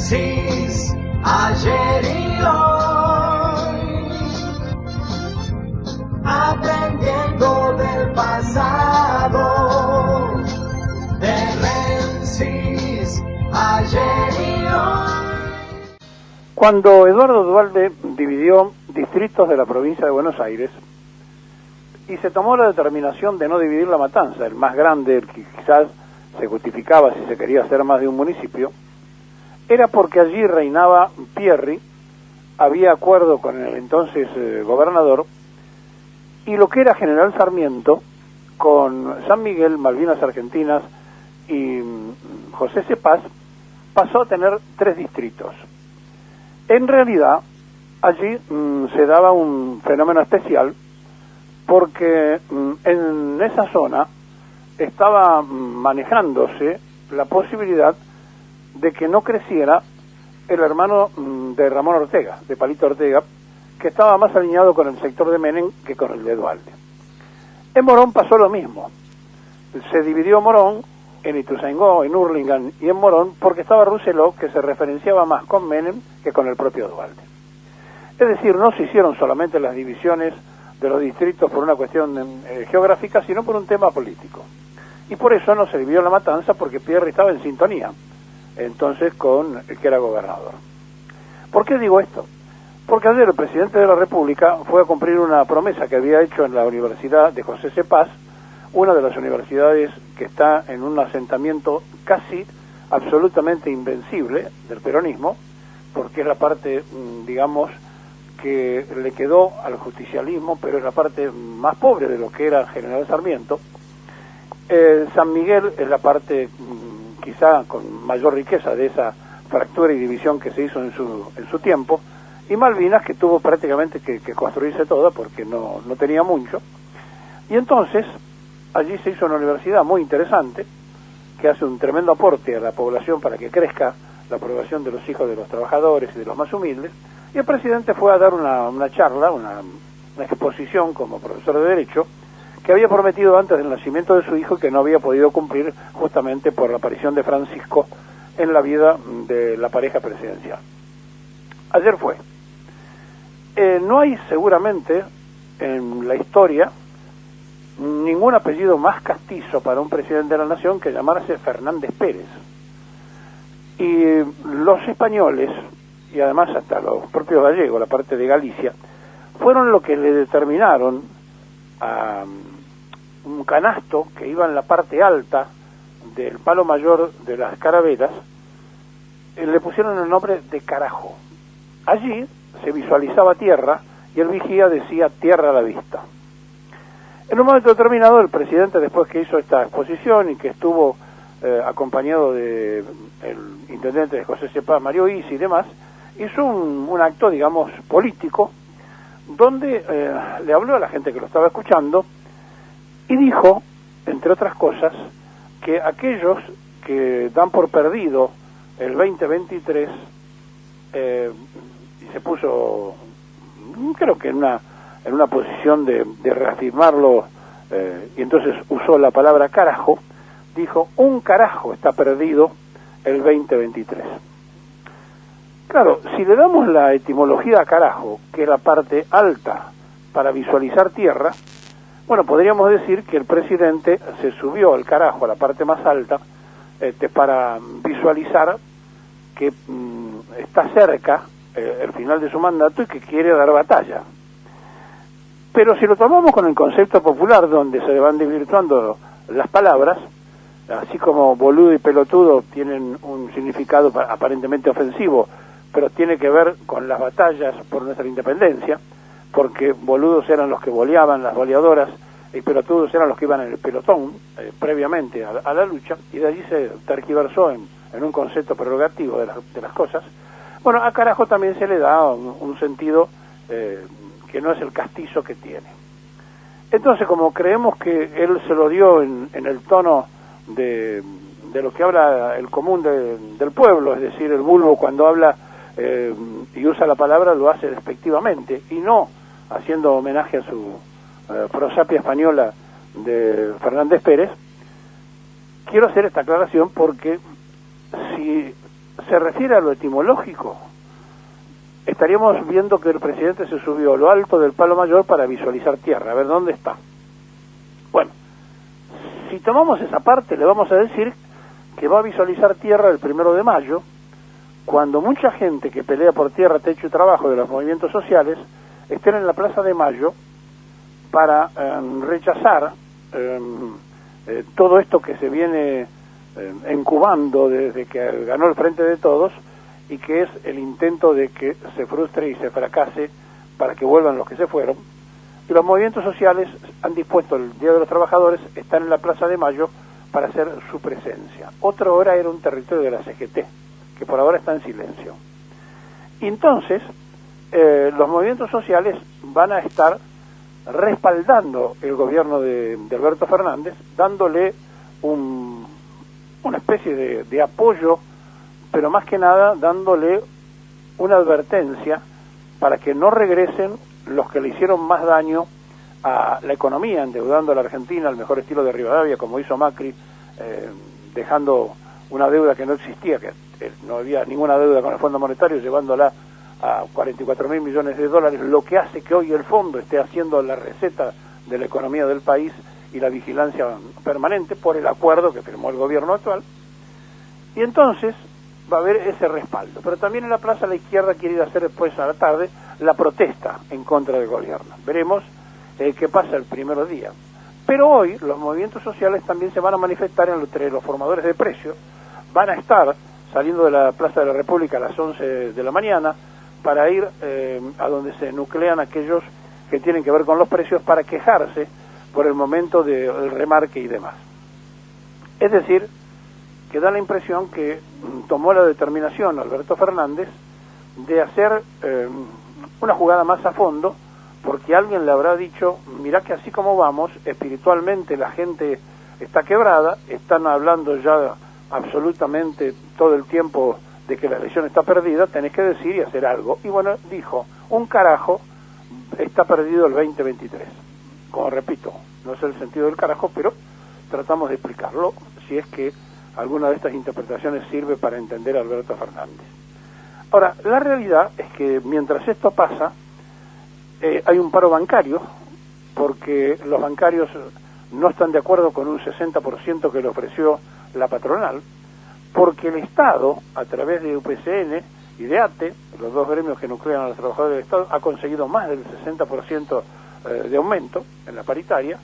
Génesis, ayer y hoy, aprendiendo del pasado. Génesis, ayer y hoy. Cuando Eduardo Duhalde dividió distritos de la provincia de Buenos Aires y se tomó la determinación de no dividir La Matanza, el más grande, el que quizás se justificaba si se quería hacer más de un municipio, era porque allí reinaba Pierri, había acuerdo con el entonces gobernador, y lo que era General Sarmiento, con San Miguel, Malvinas Argentinas y José Cepaz, pasó a tener 3 distritos. En realidad, allí se daba un fenómeno especial, porque en esa zona estaba manejándose la posibilidad de que no creciera el hermano de Ramón Ortega, de Palito Ortega, que estaba más alineado con el sector de Menem que con el de Duhalde. En Morón pasó lo mismo. Se dividió Morón en Ituzaingó, en Hurlingham y en Morón, porque estaba Rousselot, que se referenciaba más con Menem que con el propio Duhalde. Es decir, no se hicieron solamente las divisiones de los distritos por una cuestión geográfica, sino por un tema político. Y por eso no se dividió La Matanza, porque Pierri estaba en sintonía entonces con el que era gobernador. ¿Por qué digo esto? Porque ayer el presidente de la República fue a cumplir una promesa que había hecho en la Universidad de José Cepaz, una de las universidades que está en un asentamiento casi absolutamente invencible del peronismo, porque es la parte, digamos, que le quedó al justicialismo, pero es la parte más pobre de lo que era General Sarmiento. San Miguel es la parte quizá con mayor riqueza de esa fractura y división que se hizo en su tiempo, y Malvinas, que tuvo prácticamente que construirse toda porque no tenía mucho. Y entonces allí se hizo una universidad muy interesante que hace un tremendo aporte a la población para que crezca la población de los hijos de los trabajadores y de los más humildes, y el presidente fue a dar una charla, una exposición como profesor de Derecho, que había prometido antes del nacimiento de su hijo y que no había podido cumplir justamente por la aparición de Francisco en la vida de la pareja presidencial. Ayer fue. No hay seguramente en la historia ningún apellido más castizo para un presidente de la nación que llamarse Fernández Pérez. Y los españoles, y además hasta los propios gallegos, la parte de Galicia, fueron lo que le determinaron a un canasto que iba en la parte alta del palo mayor de las carabelas, le pusieron el nombre de Carajo. Allí se visualizaba tierra y el vigía decía tierra a la vista. En un momento determinado el presidente, después que hizo esta exposición y que estuvo acompañado de el intendente de José Cepaz, Mario Isi y demás, hizo un acto, digamos, político, donde le habló a la gente que lo estaba escuchando y dijo, entre otras cosas, que aquellos que dan por perdido el 2023, y se puso, creo que en una posición de reafirmarlo, y entonces usó la palabra carajo, dijo, un carajo está perdido el 2023. Claro, si le damos la etimología a carajo, que es la parte alta para visualizar tierra, bueno, podríamos decir que el presidente se subió al carajo, a la parte más alta, para visualizar que está cerca el final de su mandato y que quiere dar batalla. Pero si lo tomamos con el concepto popular, donde se van desvirtuando las palabras, así como boludo y pelotudo tienen un significado aparentemente ofensivo, pero tiene que ver con las batallas por nuestra independencia, porque boludos eran los que boleaban, las boleadoras, y pelotudos eran los que iban en el pelotón previamente a la lucha, y de allí se tergiversó en un concepto prerrogativo de las cosas. Bueno, a carajo también se le da un sentido que no es el castizo que tiene. Entonces, como creemos que él se lo dio en el tono de lo que habla el común del pueblo, es decir, el vulgo cuando habla y usa la palabra lo hace despectivamente y no haciendo homenaje a su prosapia española de Fernández Pérez, quiero hacer esta aclaración porque si se refiere a lo etimológico, estaríamos viendo que el presidente se subió a lo alto del Palo Mayor para visualizar tierra, a ver dónde está. Bueno, si tomamos esa parte, le vamos a decir que va a visualizar tierra el 1 de mayo, cuando mucha gente que pelea por tierra, techo y trabajo de los movimientos sociales estén en la Plaza de Mayo para rechazar todo esto que se viene incubando desde que ganó el Frente de Todos, y que es el intento de que se frustre y se fracase para que vuelvan los que se fueron. Y los movimientos sociales han dispuesto el Día de los Trabajadores, están en la Plaza de Mayo para hacer su presencia. Otra hora era un territorio de la CGT, que por ahora está en silencio. Y entonces, los movimientos sociales van a estar respaldando el gobierno de Alberto Fernández, dándole una especie de apoyo, pero más que nada dándole una advertencia para que no regresen los que le hicieron más daño a la economía, endeudando a la Argentina al mejor estilo de Rivadavia, como hizo Macri, dejando una deuda que no existía, que no había ninguna deuda con el Fondo Monetario, llevándola a 44.000 millones de dólares, lo que hace que hoy el fondo esté haciendo la receta de la economía del país y la vigilancia permanente por el acuerdo que firmó el gobierno actual. Y entonces va a haber ese respaldo. Pero también en la plaza la izquierda quiere ir a hacer después a la tarde la protesta en contra del gobierno. Veremos qué pasa el primer día. Pero hoy los movimientos sociales también se van a manifestar entre los formadores de precios. Van a estar saliendo de la Plaza de la República a las 11 de la mañana para ir a donde se nuclean aquellos que tienen que ver con los precios para quejarse por el momento del remarque y demás. Es decir, que da la impresión que tomó la determinación Alberto Fernández de hacer una jugada más a fondo, porque alguien le habrá dicho, mirá que así como vamos, espiritualmente la gente está quebrada, están hablando ya absolutamente todo el tiempo de que la elección está perdida, tenés que decir y hacer algo. Y bueno, dijo, un carajo, está perdido el 2023. Como repito, no sé el sentido del carajo, pero tratamos de explicarlo, si es que alguna de estas interpretaciones sirve para entender a Alberto Fernández. Ahora, la realidad es que mientras esto pasa, hay un paro bancario, porque los bancarios no están de acuerdo con un 60% que le ofreció la patronal, porque el Estado, a través de UPCN y de ATE, los dos gremios que nuclean a los trabajadores del Estado, ha conseguido más del 60% de aumento en la paritaria,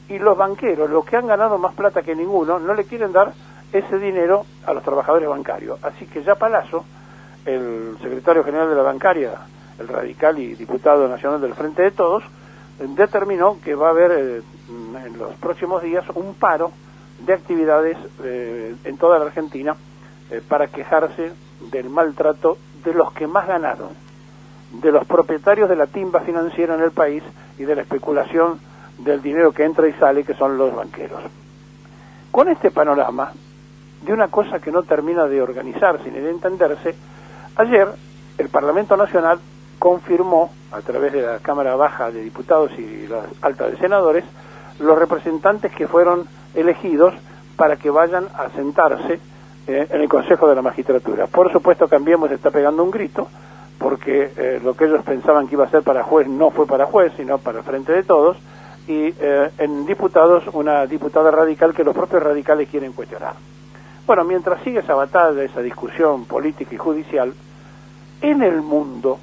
y los banqueros, los que han ganado más plata que ninguno, no le quieren dar ese dinero a los trabajadores bancarios. Así que ya Palazzo, el secretario general de la bancaria, el radical y diputado nacional del Frente de Todos, determinó que va a haber en los próximos días un paro de actividades en toda la Argentina para quejarse del maltrato de los que más ganaron, de los propietarios de la timba financiera en el país y de la especulación del dinero que entra y sale, que son los banqueros. Con este panorama de una cosa que no termina de organizarse ni de entenderse, ayer el Parlamento Nacional confirmó, a través de la Cámara Baja de Diputados y la Alta de Senadores, los representantes que fueron elegidos para que vayan a sentarse en el Consejo de la Magistratura. Por supuesto, Cambiemos está pegando un grito, porque lo que ellos pensaban que iba a ser para juez no fue para juez, sino para el Frente de Todos, y en diputados una diputada radical que los propios radicales quieren cuestionar. Bueno, mientras sigue esa batalla, esa discusión política y judicial, en el mundo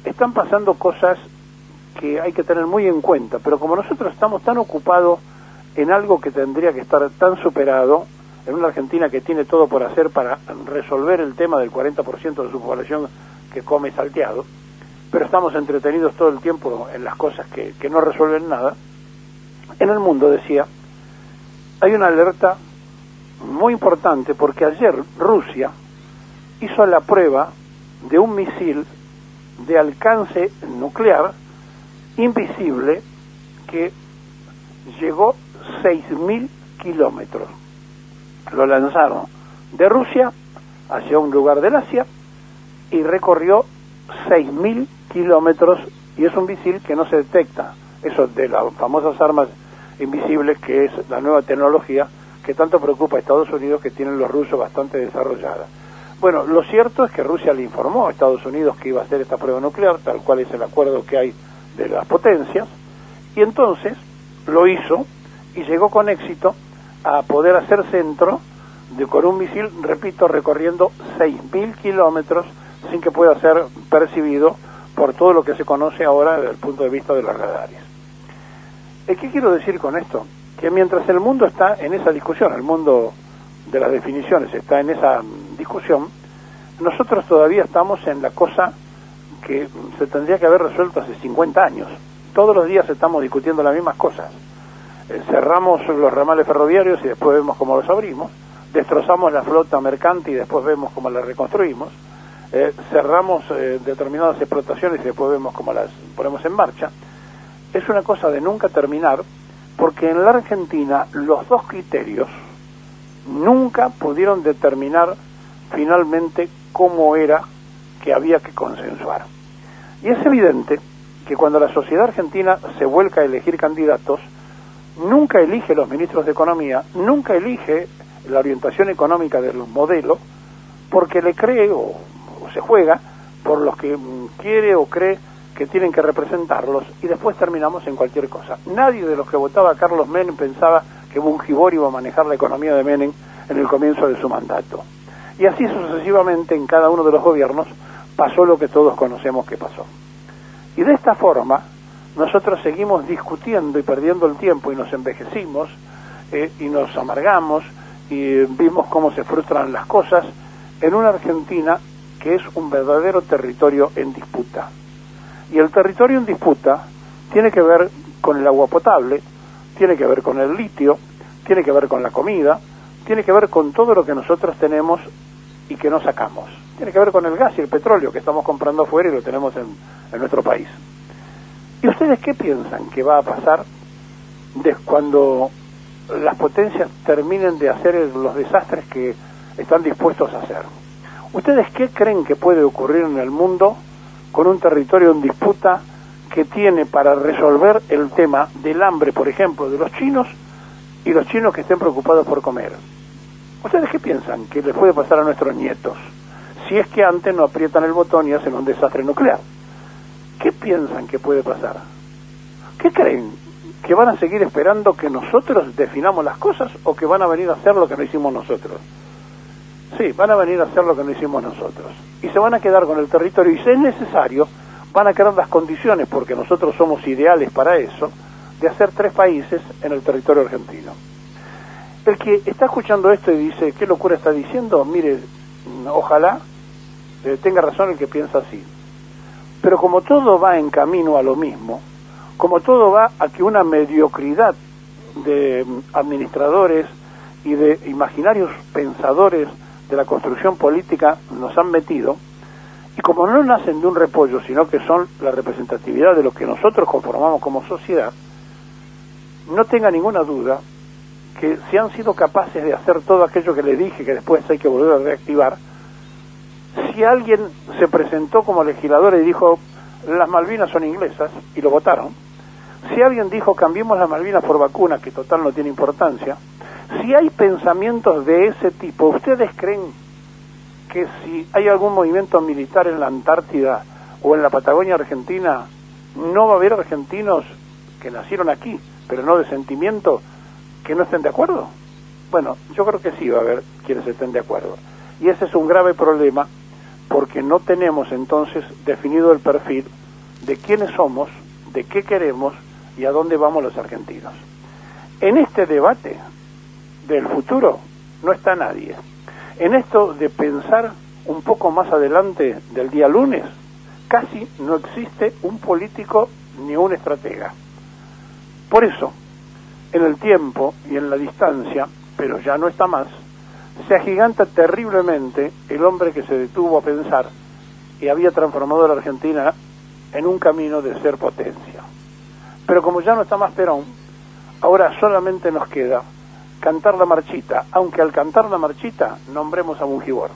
están pasando cosas que hay que tener muy en cuenta, pero como nosotros estamos tan ocupados en algo que tendría que estar tan superado, en una Argentina que tiene todo por hacer para resolver el tema del 40% de su población que come salteado, pero estamos entretenidos todo el tiempo en las cosas que no resuelven nada. En el mundo, decía, hay una alerta muy importante, porque ayer Rusia hizo la prueba de un misil de alcance nuclear invisible que llegó 6.000 kilómetros. Lo lanzaron de Rusia hacia un lugar del Asia y recorrió 6.000 kilómetros, y es un misil que no se detecta, eso de las famosas armas invisibles, que es la nueva tecnología que tanto preocupa a Estados Unidos, que tienen los rusos bastante desarrollada. Bueno, lo cierto es que Rusia le informó a Estados Unidos que iba a hacer esta prueba nuclear, tal cual es el acuerdo que hay de las potencias, y entonces lo hizo y llegó con éxito a poder hacer centro con un misil, repito, recorriendo 6.000 kilómetros sin que pueda ser percibido por todo lo que se conoce ahora desde el punto de vista de los radares. ¿Qué quiero decir con esto? Que mientras el mundo está en esa discusión, el mundo de las definiciones está en esa discusión, nosotros todavía estamos en la cosa que se tendría que haber resuelto hace 50 años. Todos los días estamos discutiendo las mismas cosas. Cerramos los ramales ferroviarios y después vemos cómo los abrimos, destrozamos la flota mercante y después vemos cómo la reconstruimos, cerramos determinadas explotaciones y después vemos cómo las ponemos en marcha. Es una cosa de nunca terminar, porque en la Argentina los dos criterios nunca pudieron determinar finalmente cómo era que había que consensuar. Y es evidente que cuando la sociedad argentina se vuelca a elegir candidatos, nunca elige los ministros de Economía, nunca elige la orientación económica del modelo, porque le cree o se juega por los que quiere o cree que tienen que representarlos, y después terminamos en cualquier cosa. Nadie de los que votaba a Carlos Menem pensaba que Bungiboy iba a manejar la economía de Menem en el comienzo de su mandato. Y así sucesivamente en cada uno de los gobiernos pasó lo que todos conocemos que pasó. Y de esta forma nosotros seguimos discutiendo y perdiendo el tiempo y nos envejecimos y nos amargamos y vimos cómo se frustran las cosas en una Argentina que es un verdadero territorio en disputa. Y el territorio en disputa tiene que ver con el agua potable, tiene que ver con el litio, tiene que ver con la comida, tiene que ver con todo lo que nosotros tenemos y que no sacamos. Tiene que ver con el gas y el petróleo que estamos comprando afuera y lo tenemos en nuestro país. ¿Y ustedes qué piensan que va a pasar cuando las potencias terminen de hacer los desastres que están dispuestos a hacer? ¿Ustedes qué creen que puede ocurrir en el mundo con un territorio en disputa que tiene para resolver el tema del hambre, por ejemplo, de los chinos y los chinos que estén preocupados por comer? ¿Ustedes qué piensan que les puede pasar a nuestros nietos si es que antes no aprietan el botón y hacen un desastre nuclear? ¿Qué piensan que puede pasar? ¿Qué creen? ¿Que van a seguir esperando que nosotros definamos las cosas o que van a venir a hacer lo que no hicimos nosotros? Sí, van a venir a hacer lo que no hicimos nosotros. Y se van a quedar con el territorio y si es necesario, van a crear las condiciones, porque nosotros somos ideales para eso, de hacer 3 países en el territorio argentino. El que está escuchando esto y dice, ¿qué locura está diciendo? Mire, ojalá tenga razón el que piensa así. Pero como todo va en camino a lo mismo, como todo va a que una mediocridad de administradores y de imaginarios pensadores de la construcción política nos han metido, y como no nacen de un repollo, sino que son la representatividad de lo que nosotros conformamos como sociedad, no tenga ninguna duda que si han sido capaces de hacer todo aquello que les dije, que después hay que volver a reactivar, si alguien se presentó como legislador y dijo, las Malvinas son inglesas, y lo votaron, si alguien dijo, cambiemos las Malvinas por vacunas, que total no tiene importancia, si hay pensamientos de ese tipo, ¿ustedes creen que si hay algún movimiento militar en la Antártida o en la Patagonia Argentina, no va a haber argentinos que nacieron aquí, pero no de sentimiento, que no estén de acuerdo? Bueno, yo creo que sí va a haber quienes estén de acuerdo. Y ese es un grave problema, porque no tenemos entonces definido el perfil de quiénes somos, de qué queremos y a dónde vamos los argentinos. En este debate del futuro no está nadie. En esto de pensar un poco más adelante del día lunes, casi no existe un político ni un estratega. Por eso, en el tiempo y en la distancia, pero ya no está más, se agiganta terriblemente el hombre que se detuvo a pensar y había transformado a la Argentina en un camino de ser potencia. Pero como ya no está más Perón, ahora solamente nos queda cantar la marchita, aunque al cantar la marchita nombremos a Bungiboy.